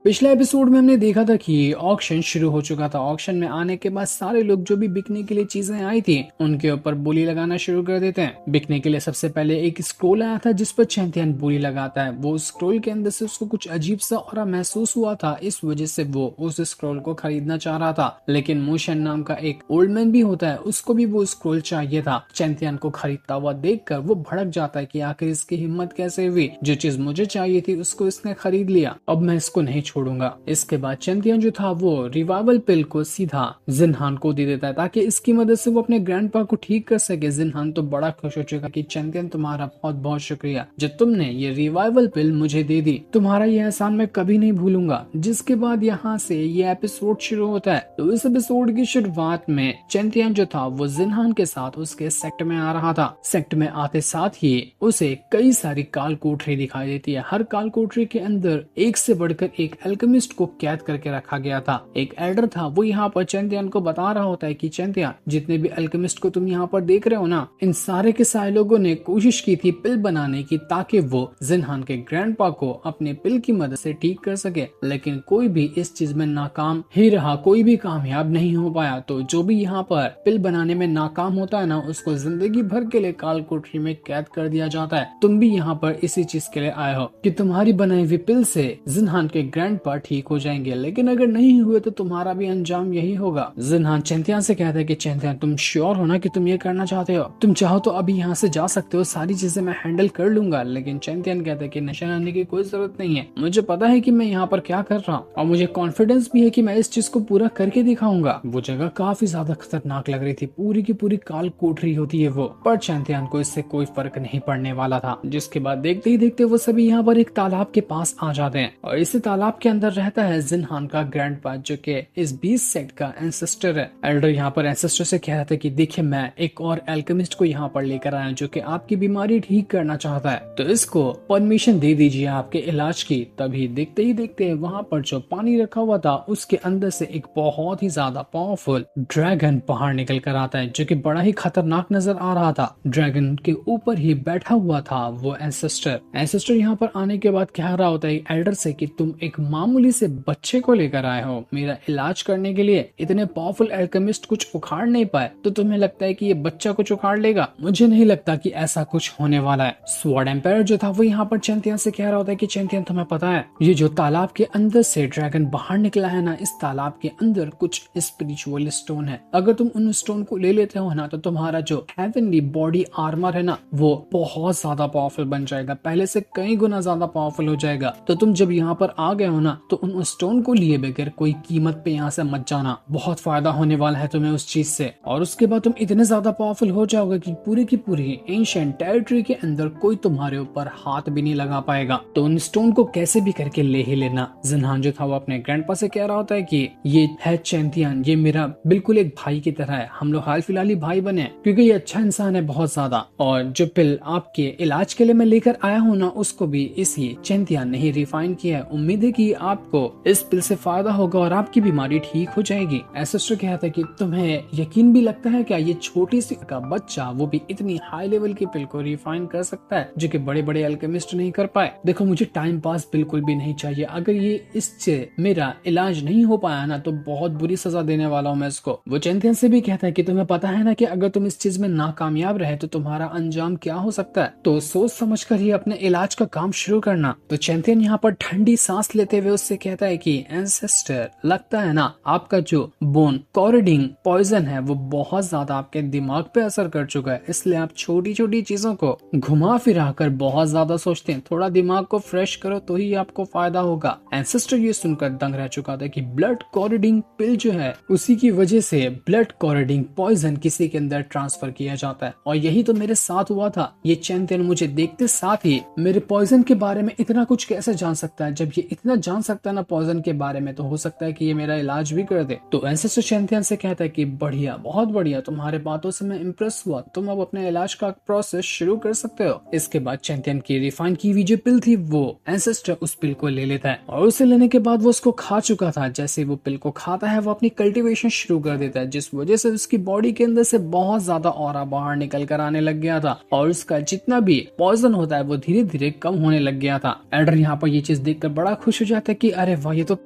पिछले एपिसोड में हमने देखा था कि ऑक्शन शुरू हो चुका था। ऑक्शन में आने के बाद सारे लोग जो भी बिकने के लिए चीजें आई थी उनके ऊपर बोली लगाना शुरू कर देते हैं। बिकने के लिए सबसे पहले एक स्क्रोल आया था जिस पर चैंपियन बोली लगाता है। वो स्क्रोल के अंदर से उसको कुछ अजीब सा और महसूस हुआ था, इस वजह से वो उस स्क्रोल को खरीदना चाह रहा था। लेकिन मोशन नाम का एक ओल्ड मैन भी होता है, उसको भी वो स्क्रोल चाहिए था। चैंपियन को खरीदता हुआ देखकर वो भड़क जाता है कि आखिर इसकी हिम्मत कैसे हुई, जो चीज मुझे चाहिए थी उसको इसने खरीद लिया, अब मैं इसको नहीं छोड़ूंगा। इसके बाद चैंपियन जो था वो रिवाइवल पिल को सीधा जिनहान को दे देता है ताकि इसकी मदद से वो अपने ग्रैंडपा को ठीक कर सके। जिनहान तो बड़ा खुश हो चुका कि चैंपियन तुम्हारा बहुत बहुत शुक्रिया जो तुमने ये रिवाइवल पिल मुझे दे दी, तुम्हारा ये एहसान मैं कभी नहीं भूलूंगा। जिसके बाद यहाँ से ये एपिसोड शुरू होता है। तो इस एपिसोड की शुरुआत में चैंपियन जो था वो जिनहान के साथ उसके सेक्ट में आ रहा था। सेक्ट में आते साथ ही उसे कई सारी काल कोठरी दिखाई देती है। हर काल कोठरी के अंदर एक से बढ़कर एक अल्केमिस्ट को कैद करके रखा गया था। एक एल्डर था, वो यहाँ पर चैंपियन को बता रहा होता है कि चैंपियन जितने भी अल्केमिस्ट को तुम यहाँ पर देख रहे हो ना, इन सारे के सारे लोगों ने कोशिश की थी पिल बनाने की ताकि वो जिनहान के ग्रैंडपा को अपने पिल की मदद से ठीक कर सके, लेकिन कोई भी इस चीज में नाकाम ही रहा, कोई भी कामयाब नहीं हो पाया। तो जो भी यहाँ पर पिल बनाने में नाकाम होता है ना, उसको जिंदगी भर के लिए काल कोठरी में कैद कर दिया जाता है। तुम भी यहाँ पर इसी चीज के लिए आए हो कि तुम्हारी बनाई हुई पिल से जिनहान के ग्रैंडपा ठीक हो जाएंगे, लेकिन अगर नहीं हुए तो तुम्हारा भी अंजाम यही होगा। जिनहान चैंपियन से कहता है कि चैंपियन तुम श्योर हो ना कि तुम ये करना चाहते हो, तुम चाहो तो अभी यहाँ से जा सकते हो, सारी चीजें मैं हैंडल कर लूंगा। लेकिन चैंपियन कहता है कि नशा करने की कोई जरूरत नहीं है, मुझे पता है कि मैं यहाँ पर क्या कर रहा हूँ और मुझे कॉन्फिडेंस भी है कि मैं इस चीज को पूरा करके दिखाऊंगा। वो जगह काफी ज्यादा खतरनाक लग रही थी, पूरी की पूरी काल कोठरी होती है वो, पर चैंपियन को इससे कोई फर्क नहीं पड़ने वाला था। जिसके बाद देखते ही देखते वो सभी यहाँ पर एक तालाब के पास आ जाते हैं और इसी तालाब के अंदर रहता है जिनहान का ग्रैंडपा जो कि इस 20 सेक्ट का एंसेस्टर है। एल्डर यहाँ पर एंसेस्टर से कह रहा था कि देखिए मैं एक और एल्केमिस्ट को यहाँ पर लेकर आया जो कि आपकी बीमारी ठीक करना चाहता है, तो इसको परमिशन दे दीजिए आपके इलाज की। तभी देखते ही देखते वहाँ पर जो पानी रखा हुआ था उसके अंदर से एक बहुत ही ज्यादा पावरफुल ड्रैगन बाहर निकल कर आता है जो कि बड़ा ही खतरनाक नजर आ रहा था। ड्रैगन के ऊपर ही बैठा हुआ था वो एंसेस्टर यहाँ पर आने के बाद कह रहा होता है एल्डर से कि तुम एक मामूली से बच्चे को लेकर आए हो मेरा इलाज करने के लिए, इतने पावरफुल एल्केमिस्ट कुछ उखाड़ नहीं पाए तो तुम्हें लगता है कि ये बच्चा कुछ उखाड़ लेगा? मुझे नहीं लगता कि ऐसा कुछ होने वाला है। स्वॉर्ड एम्पायर जो था वो यहाँ पर चैंपियन से कह रहा होता है कि चैंपियन तुम्हें पता है ये जो तालाब के अंदर से ड्रैगन बाहर निकला है ना, इस तालाब के अंदर कुछ स्पिरिचुअल स्टोन है, अगर तुम उन स्टोन को ले लेते हो ना तो तुम्हारा जो हेवनली बॉडी आर्मर है ना वो बहुत ज्यादा पावरफुल बन जाएगा, पहले से कई गुना ज्यादा पावरफुल हो जाएगा। तो तुम जब यहाँ पर आ गए हो ना तो उन स्टोन को लिए बगैर कोई कीमत पे यहाँ से मत जाना, बहुत फायदा होने वाला है तुम्हें उस चीज से। और उसके बाद तुम इतने ज्यादा पावरफुल हो जाओगे कि पूरी की पूरी एंशिएंट टेरिटरी के अंदर कोई तुम्हारे ऊपर हाथ भी नहीं लगा पाएगा। तो उन स्टोन को कैसे भी करके ले ही लेना। जिनहान जो था वो अपने ग्रैंडपा से कह रहा होता है कि ये है चैंपियन, ये मेरा बिल्कुल एक भाई की तरह है, हम लोग हाल फिलहाल ही भाई बने क्योंकि ये अच्छा इंसान है बहुत ज्यादा, और जो पिल आपके इलाज के लिए मैं लेकर आया हूँ ना उसको भी इसी चैंपियन ने ही रिफाइन किया है। उम्मीद है कि आपको इस पिल से फायदा होगा और आपकी बीमारी ठीक हो जाएगी। एंसेस्टर कहता है कि तुम्हें यकीन भी लगता है क्या ये छोटी सी का बच्चा वो भी इतनी हाई लेवल की पिल को रिफाइन कर सकता है जो कि बड़े बड़े अल्केमिस्ट नहीं कर पाए? देखो मुझे टाइम पास बिल्कुल भी नहीं चाहिए, अगर ये इससे मेरा इलाज नहीं हो पाया ना तो बहुत बुरी सजा देने वाला हूँ मैं इसको। वो चैंपियन से भी कहता है कि तुम्हें पता है ना कि अगर तुम इस चीज में नाकामयाब रहे तो तुम्हारा अंजाम क्या हो सकता है, तो सोच समझ कर ही अपने इलाज का काम शुरू करना। तो चैंपियन यहाँ पर ठंडी सांस लेते हुए उससे कहता है कि एंसेस्टर लगता है ना आपका जो बोन कॉरिडिंग पॉइजन है वो बहुत ज्यादा आपके दिमाग पे असर कर चुका है, इसलिए आप छोटी छोटी चीजों को घुमा फिरा कर बहुत ज्यादा सोचते हैं, थोड़ा दिमाग को फ्रेश करो तो ही आपको फायदा होगा। एंसेस्टर ये सुनकर दंग रह चुका था कि ब्लड कॉरिडिंग पिल जो है उसी की वजह से ब्लड कॉरिडिंग पॉइजन किसी के अंदर ट्रांसफर किया जाता है, और यही तो मेरे साथ हुआ था। ये चैंपियन मुझे देखते साथ ही मेरे पॉइजन के बारे में इतना कुछ कैसे जान सकता है? जब ये इतना जान सकता है ना पॉइजन के बारे में तो हो सकता है कि ये मेरा इलाज भी कर दे। तो एंसेस्टर चैंपियन से कहता है कि बढ़िया, बहुत बढ़िया, तुम्हारे बातों से मैं इम्प्रेस हुआ, तुम अब अपने इलाज का प्रोसेस शुरू कर सकते हो। इसके बाद चैंपियन की रिफाइन की हुई जो पिल थी वो एंसेस्टर उस पिल को ले लेता है और उसे लेने के बाद वो उसको खा चुका था। जैसे वो पिल को खाता है वो अपनी कल्टीवेशन शुरू कर देता है, जिस वजह से उसकी बॉडी के अंदर से बहुत ज्यादा ऑरा बाहर निकल कर आने लग गया था और उसका जितना भी पॉइजन होता है वो धीरे धीरे कम होने लग गया था। एल्डर यहाँ पर ये चीज देखकर बड़ा खुश हो जाता है कि अरे वाह, ये तो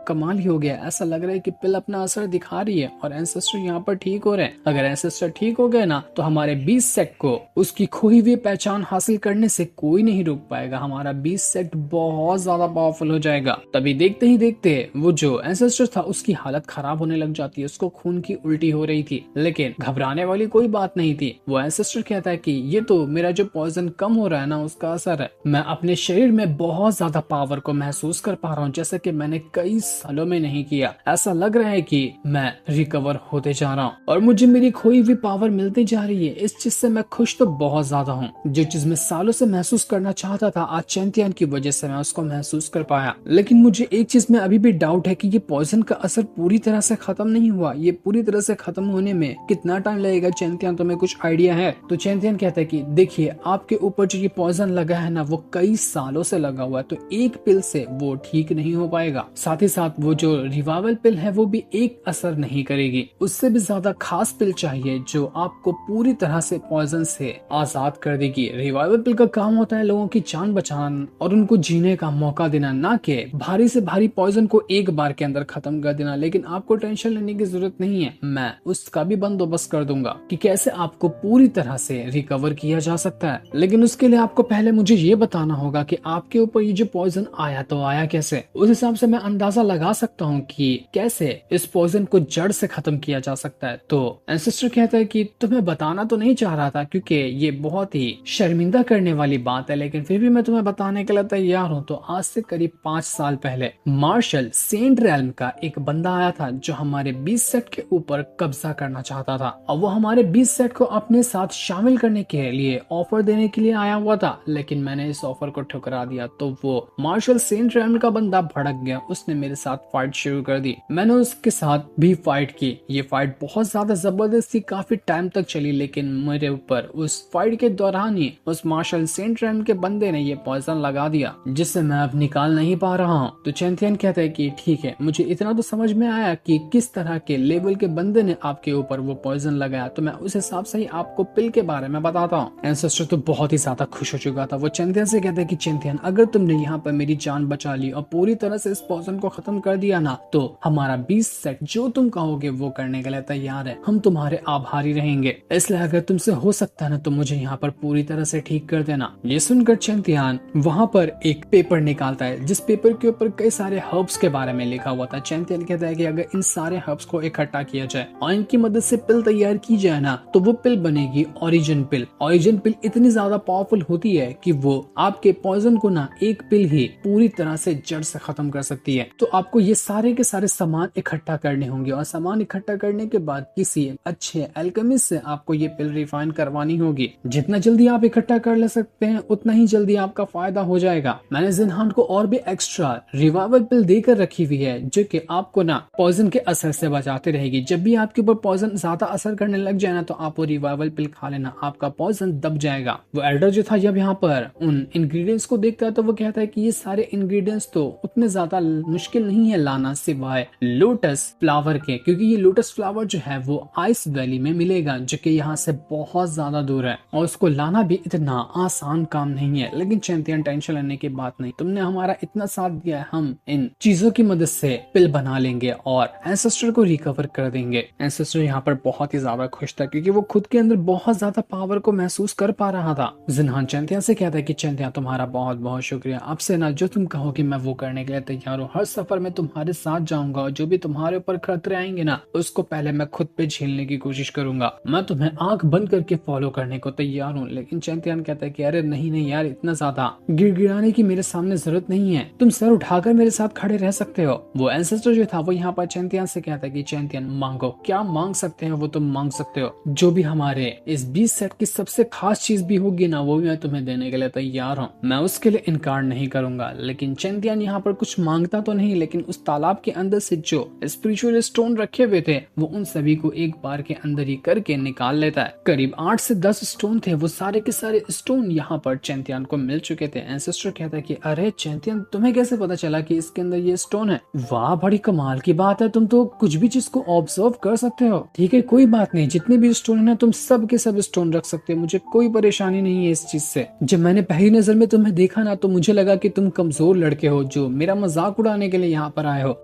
कमाल ही हो गया, ऐसा लग रहा है कि पिल अपना असर दिखा रही है और एंसेस्टर यहाँ पर ठीक हो रहे हैं। अगर एंसेस्टर ठीक हो गए ना तो हमारे 20 सेक्ट को उसकी खोई हुई पहचान हासिल करने से कोई नहीं रोक पाएगा। हमारा 20 सेक्ट बहुत ज्यादा पावरफुल हो जाएगा। तभी देखते ही देखते वो जो एंसेस्टर था उसकी हालत खराब होने लग जाती है, उसको खून की उल्टी हो रही थी। लेकिन घबराने वाली कोई बात नहीं थी। वो एंसेस्टर कहता है कि ये तो मेरा जो पॉइजन कम हो रहा है ना उसका असर है। मैं अपने शरीर में बहुत ज्यादा पावर को महसूस कर पा रहा हूँ, जैसे कि मैंने कई सालों में नहीं किया। ऐसा लग रहा है कि मैं रिकवर होते जा रहा हूँ और मुझे मेरी खोई हुई पावर मिलती जा रही है। इस चीज से मैं खुश तो बहुत ज्यादा हूँ। जो चीज मैं सालों से महसूस करना चाहता था, आज चैंपियन की वजह से मैं उसको महसूस कर पाया। लेकिन मुझे एक चीज में अभी भी डाउट है कि ये पॉइजन का असर पूरी तरह से खत्म नहीं हुआ। ये पूरी तरह से खत्म होने में कितना टाइम लगेगा चैंपियन, तुम्हें कुछ आइडिया है? तो चैंपियन कहता है कि देखिए, आपके ऊपर जो ये पॉइजन लगा है ना वो कई सालों से लगा हुआ है, तो एक पिल से वो ठीक नहीं हो पाएगा। साथ ही साथ वो जो रिवाइवल पिल है वो भी एक असर नहीं करेगी। उससे भी ज्यादा खास पिल चाहिए जो आपको पूरी तरह से पॉइजन से आजाद कर देगी। रिवाइवल पिल का काम होता है लोगों की जान बचाना और उनको जीने का मौका देना, ना कि भारी से भारी पॉइजन को एक बार के अंदर खत्म कर देना। लेकिन आपको टेंशन लेने की जरूरत नहीं है, मैं उसका भी बंदोबस्त कर दूंगा कि कैसे आपको पूरी तरह से रिकवर किया जा सकता है। लेकिन उसके लिए आपको पहले मुझे ये बताना होगा कि आपके ऊपर ये जो पॉइजन आया तो आया कैसे। उस हिसाब से मैं अंदाजा लगा सकता हूँ कि कैसे इस पॉइजन को जड़ से खत्म किया जा सकता है। तो एंसेस्टर कहता है कि तुम्हें बताना तो नहीं चाह रहा था क्योंकि ये बहुत ही शर्मिंदा करने वाली बात है, लेकिन फिर भी मैं तुम्हें बताने के लिए तैयार हूँ। तो आज से करीब 5 साल पहले मार्शल सेंट रेल्म का एक बंदा आया था जो हमारे 20 सेट के ऊपर कब्जा करना चाहता था और वो हमारे 20 सेट को अपने साथ शामिल करने के लिए ऑफर देने के लिए आया हुआ था। लेकिन मैंने इस ऑफर को ठुकरा दिया। तो वो मार्शल सेंट रेल्म का बंदा भड़क गया, उसने मेरे साथ फाइट शुरू कर दी। मैंने उसके साथ भी फाइट की। ये फाइट बहुत ज्यादा जबरदस्त थी, काफी टाइम तक चली। लेकिन मेरे ऊपर उस फाइट के दौरान ही उस मार्शल सेंट रेल्म के बंदे ने ये पॉइजन लगा दिया जिससे मैं अब निकाल नहीं पा रहा हूँ। तो चैंपियन कहता है कि ठीक है, मुझे इतना तो समझ में आया कि किस तरह के लेवल के बंदे ने आपके ऊपर वो पॉइजन लगाया, तो मैं उस हिसाब से ही आपको पिल के बारे में बताता हूँ। एंसेस्टर तो बहुत ही ज्यादा खुश हो चुका था। वो चैंपियन से कहता है कि चैंपियन, अगर तुमने यहाँ पर मेरी जान बचा ली और पूरी तरह से इस पॉइजन को खत्म कर दिया ना, तो हमारा 20 सेट जो तुम कहोगे वो करने के लिए तैयार है। हम तुम्हारे आभारी रहेंगे। इसलिए अगर तुमसे हो सकता है ना तो मुझे यहाँ पर पूरी तरह से ठीक कर देना। ये सुनकर चैंपियन वहाँ पर एक पेपर निकालता है जिस पेपर के ऊपर कई सारे हर्ब्स के बारे में लिखा हुआ था। चैंपियन कहता है कि अगर इन सारे हर्ब्स को इकट्ठा किया जाए और इनकी मदद से पिल तैयार की जाए ना तो वो पिल बनेगी ओरिजिन पिल। ओरिजिन पिल इतनी ज्यादा पावरफुल होती है कि वो आपके पॉइजन को ना एक पिल ही पूरी तरह से जड़ से खत्म कर सकती है। तो आपको ये सारे के सारे सामान इकट्ठा करने होंगे और सामान इकट्ठा करने के बाद किसी अच्छे एल्केमिस्ट से आपको ये पिल रिफाइन करवानी होगी। जितना जल्दी आप इकट्ठा कर ले सकते हैं उतना ही जल्दी आपका फायदा हो जाएगा। मैंने जिनहान को और भी एक्स्ट्रा रिवाइवल पिल देकर रखी हुई है जो कि आपको ना पॉइजन के असर से बचाती रहेगी। जब भी आपके ऊपर पॉइजन ज्यादा असर करने लग जाए ना तो आप वो रिवाइवल पिल खा लेना, आपका पॉइजन दब जाएगा। वो एल्डर जो था जब यहाँ पर उन इंग्रेडिएंट्स को देखता है तो वो कहता है कि ये सारे इंग्रेडिएंट्स तो उतने ज्यादा मुश्किल नहीं है लाना सिवाय लोटस फ्लावर के, क्योंकि ये लोटस फ्लावर जो है वो आइस वैली में मिलेगा जो कि यहाँ से बहुत ज्यादा दूर है और उसको लाना भी इतना आसान काम नहीं है। लेकिन चैंपियन, टेंशन लेने की बात नहीं, तुमने हमारा इतना साथ दिया है, हम इन चीजों की मदद से पिल बना लेंगे और एंसेस्टर को रिकवर कर देंगे। एंसेस्टर यहाँ पर बहुत ही ज्यादा खुश था क्योंकि वो खुद के अंदर बहुत ज्यादा पावर को महसूस कर पा रहा था। जिनहान चैंपियन से कहता है कि चैंपियन, तुम्हारा बहुत बहुत शुक्रिया। आपसे ना जो तुम कहोगे मैं वो करने के लिए तैयार हूँ। हर सफर में तुम्हारे साथ जाऊंगा और जो भी तुम्हारे ऊपर खतरे आएंगे ना उसको पहले मैं खुद पे झेलने की कोशिश करूंगा। मैं तुम्हें आंख बंद करके फॉलो करने को तैयार हूँ। लेकिन चैंपियन कहता है कि अरे नहीं नहीं यार, इतना ज्यादा गिड़गिड़ाने की मेरे सामने जरूरत नहीं है, तुम सर उठाकर मेरे साथ खड़े रह सकते हो। वो एंसेस्टर जो था वो यहाँ पर चैंपियन से कहता है कि चैंपियन मांगो, क्या मांग सकते हो वो तुम मांग सकते हो। जो भी हमारे इस 20 सेट की सबसे खास चीज भी होगी ना वो भी मैं तुम्हें देने के लिए तैयार हूँ। मैं उसके लिए इनकार नहीं करूंगा। लेकिन चैंपियन यहाँ पर कुछ मांगता तो नहीं, लेकिन उस तालाब के अंदर से जो स्पिरिचुअल स्टोन रखे हुए थे वो उन सभी को एक बार के अंदर ही करके निकाल लेता है। करीब 8 से 10 स्टोन थे, वो सारे के सारे स्टोन यहाँ पर चैंतियन को मिल चुके थे। एंसेस्टर कहता है कि अरे चैंतियन, तुम्हें कैसे पता चला कि इसके अंदर ये स्टोन है? वाह, बड़ी कमाल की बात है, तुम तो कुछ भी चीज को ऑब्जर्व कर सकते हो। ठीक है, कोई बात नहीं, जितने भी स्टोन है तुम सब के सब स्टोन रख सकते हो, मुझे कोई परेशानी नहीं है इस चीज से। जब मैंने पहली नजर में तुम्हें देखा ना तो मुझे लगा कि तुम कमजोर लड़के हो जो मेरा मजाक उड़ाने के लिए यहाँ पर आए हो,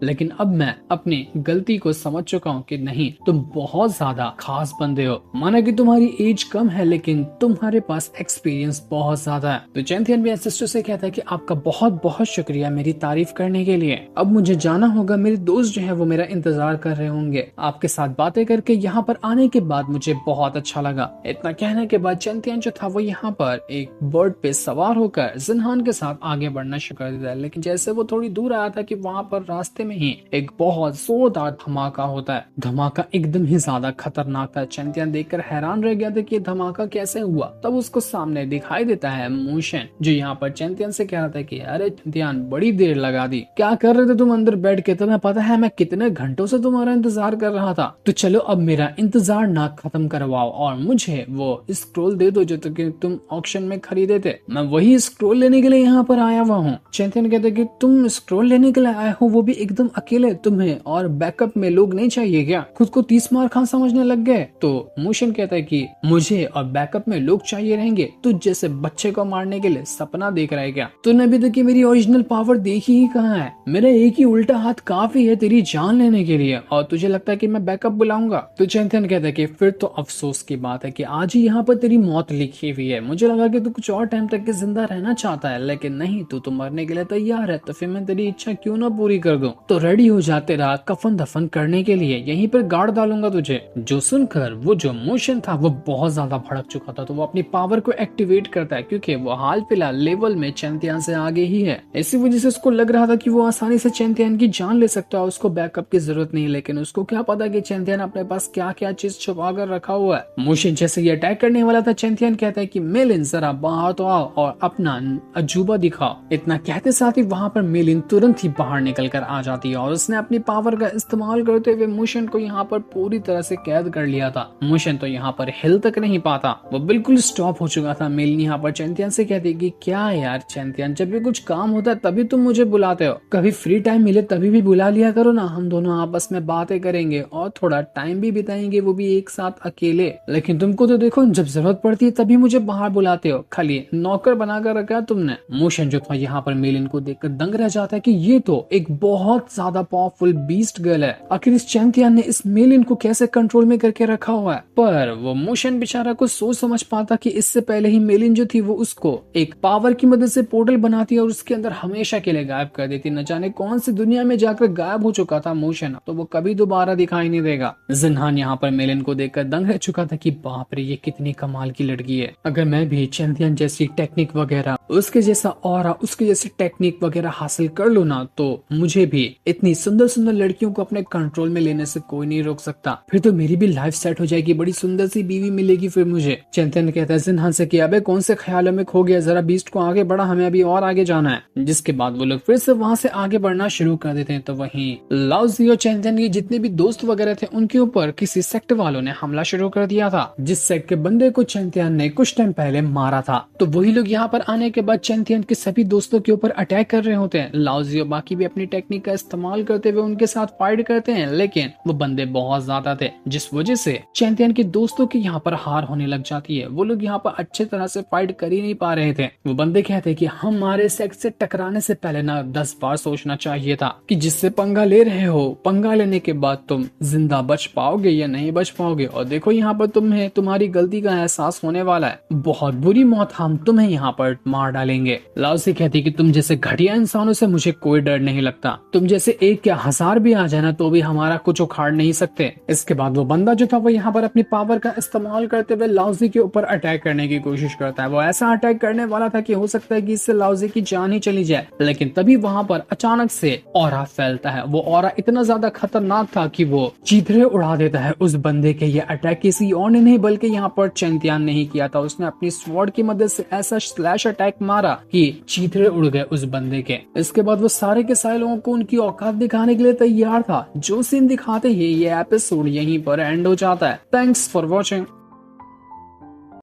लेकिन अब मैं अपनी गलती को समझ चुका हूँ कि नहीं, तुम बहुत ज्यादा खास बंदे हो। माना कि तुम्हारी एज कम है लेकिन तुम्हारे पास एक्सपीरियंस बहुत ज्यादा है। तो चैंपियन भी एंसेस्टर से कहता है कि आपका बहुत बहुत शुक्रिया मेरी तारीफ करने के लिए। अब मुझे जाना होगा, मेरे दोस्त जो है वो मेरा इंतजार कर रहे होंगे। आपके साथ बातें करके यहाँ पर आने के बाद मुझे बहुत अच्छा लगा। इतना कहने के बाद चैंपियन जो था वो यहाँ पर एक बर्ड पे सवार होकर जिन्हान के साथ आगे बढ़ना शुरू कर देता है। लेकिन जैसे वो थोड़ी दूर आया था कि वहाँ पर रास्ते में ही एक बहुत जोरदार धमाका होता है। धमाका एकदम ही ज्यादा खतरनाक था। चैंपियन देखकर हैरान रह गया था कि धमाका कैसे हुआ। तब उसको सामने दिखाई देता है मोशन, जो यहाँ पर चैंपियन से कह रहा था कि अरे चैंपियन, बड़ी देर लगा दी, क्या कर रहे थे तुम अंदर बैठ के? तुम्हें पता है मैं कितने घंटों से तुम्हारा इंतजार कर रहा था। तो चलो अब मेरा इंतजार ना खत्म करवाओ और मुझे वो स्क्रोल दे दो जो तुम ऑक्शन में खरीदे थे। मैं वही स्क्रोल लेने के लिए यहाँ पर आया हुआ हूँ। चैंपियन कहते कि तुम स्क्रोल लेने के लिए आए हो, वो भी एकदम अकेले? तुम्हें और बैकअप में लोग नहीं चाहिए क्या? खुद को 30 मार खां समझने लग गए? तो मोशन कहता है कि मुझे और बैकअप में लोग चाहिए रहेंगे। तुझ जैसे बच्चे को मारने के लिए सपना देख रहा है क्या? तूने अभी तक मेरी ओरिजिनल पावर देखी ही कहाँ है? मेरा एक ही उल्टा हाथ काफी है तेरी जान लेने के लिए और तुझे लगता है कि मैं बैकअप बुलाऊंगा? तो चैंपियन कहता है कि फिर तो अफसोस की बात है कि आज ही यहाँ पर तेरी मौत लिखी हुई है। मुझे लगा कि तू कुछ और टाइम तक के जिंदा रहना चाहता है, लेकिन नहीं, तू तो मरने के लिए तैयार है। तो फिर मैं तेरी इच्छा क्यों ना पूरी कर दूं? तो रेडी हो जाते रहा कफन दफन करने के लिए, यहीं पर गाड़ डालूंगा तुझे। जो सुनकर वो जो मोशन था वो बहुत ज्यादा भड़क चुका था। तो वो अपनी पावर को एक्टिवेट करता है क्योंकि वो हाल फिलहाल लेवल में चैंपियन से आगे ही है। इसी वजह से उसको लग रहा था कि वो आसानी से चैंपियन की जान ले सकता है, उसको बैकअप की जरूरत नहीं। लेकिन उसको क्या पता कि चैंपियन अपने पास क्या क्या चीज छुपा कर रखा हुआ है। मोशन जैसे ये अटैक करने वाला था, चैंपियन कहता है कि मेलिन जरा बाहर तो आओ और अपना अजूबा दिखाओ। इतना कहते साथ ही वहाँ पर मेलिन तुरंत ही बाहर निकल कर आ जाती है और उसने अपनी पावर का इस्तेमाल करते हुए मोशन को यहाँ पर पूरी तरह से कैद कर लिया था। मोशन तो यहाँ पर हिल तक नहीं पाता, वो बिल्कुल स्टॉप हो चुका था। मेलिन यहाँ पर चैंपियन से कहती कि क्या यार चैंपियन, जब भी कुछ काम होता है तभी तुम मुझे बुलाते हो, कभी फ्री टाइम मिले तभी भी बुला लिया करो ना, हम दोनों आपस में बातें करेंगे और थोड़ा टाइम भी बिताएंगे, वो भी एक साथ अकेले। लेकिन तुमको तो देखो, जब जरूरत पड़ती है तभी मुझे बाहर बुलाते हो, खाली नौकर बनाकर रखा है तुमने। मोशन जो था यहाँ पर मेलिन को देखकर दंग रह जाता है कि ये तो एक बहुत ज्यादा पावरफुल बीस्ट गर्ल है। आखिर इस चैंपियन ने इस मेलिन को कैसे कंट्रोल में करके रखा हुआ है? पर वो मोशन बेचारा को सोच समझ पाता कि इससे पहले ही मेलिन जो थी वो उसको एक पावर की मदद से पोर्टल बनाती और उसके अंदर हमेशा के लिए गायब कर देती। न जाने कौन सी दुनिया में जाकर गायब हो चुका था मोशन, तो वो कभी दोबारा दिखाई नहीं देगा। जिन्हान यहाँ पर मेलिन को देखकर दंग रह चुका था कि बाप रे, ये कितनी कमाल की लड़की है। अगर मैं भी चैंपियन जैसी टेक्निक वगैरह, उसके जैसा ऑरा, उसके जैसी टेक्निक वगैरह हासिल कर लो ना, तो मुझे भी इतनी सुंदर सुंदर लड़कियों को अपने कंट्रोल में लेने से कोई नहीं रोक सकता। फिर तो मेरी भी लाइफ सेट हो जाएगी, बड़ी सुंदर सी बीवी मिलेगी फिर मुझे। चैंपियन कहता है जिन्हान से कि अबे कौन से ख्यालों में खो गया, जरा बीस्ट को आगे बढ़ा, हमें अभी और आगे जाना है। जिसके बाद वो लोग फिर से वहाँ से आगे बढ़ना शुरू कर देते हैं। तो वहीं लाओजी और चैंपियन के जितने भी दोस्त वगैरह थे उनके ऊपर किसी सेक्ट वालों ने हमला शुरू कर दिया था, जिस सेक्ट के बंदे को चैंपियन ने कुछ टाइम पहले मारा था। तो वही लोग यहाँ पर आने के बाद चैंपियन के सभी दोस्तों के ऊपर अटैक कर रहे होते हैं। लाओजी और बाकी भी अपनी टेक्निक का इस्तेमाल करते हुए उनके साथ फाइट करते हैं, लेकिन वो बंदे बहुत ज्यादा थे, जिस वजह से चैंपियन के दोस्तों की यहाँ पर हार होने लग जाती है। वो लोग यहाँ पर अच्छे तरह से फाइट कर ही नहीं पा रहे थे। वो बंदे कहते हैं कि हमारे सेक्ट से टकराने से पहले ना 10 बार सोचना चाहिए था कि जिससे पंगा ले रहे हो, पंगा लेने के बाद तुम जिंदा बच पाओगे या नहीं बच पाओगे। और देखो यहाँ पर तुम्हें तुम्हारी गलती का एहसास होने वाला है, बहुत बुरी मौत हम तुम्हें यहाँ पर मार डालेंगे। लाओसी कहती कि तुम जैसे घटिया इंसानों से मुझे कोई डर नहीं लगता, तुम जैसे एक या 1000 भी आ जाए ना तो भी हमारा कुछ उखाड़ नहीं सकते। इसके बाद वो बंदा जो था वो यहाँ पर अपनी पावर का इस्तेमाल करते हुए लाओजी के ऊपर अटैक करने की कोशिश करता है। वो ऐसा अटैक करने वाला था कि हो सकता है कि इससे लाओजी की जान ही चली जाए, लेकिन तभी वहां पर अचानक से ऑरा फैलता है। वो ऑरा इतना ज्यादा खतरनाक था कि वो चीथड़े उड़ा देता है उस बंदे के। ये अटैक किसी और ने नहीं बल्कि यहाँ पर चैंतियान ने ही किया था। उसने अपनी स्वॉर्ड की मदद से ऐसा स्लैश अटैक मारा कि चीथड़े उड़ गए उस बंदे के। इसके बाद वो सारे के सारे लोगों को उनकी औकात दिखाने के लिए तैयार था। जो सीन दिखाते ही ये एपिसोड यहीं पर एंड हो जाता है। Thanks for watching.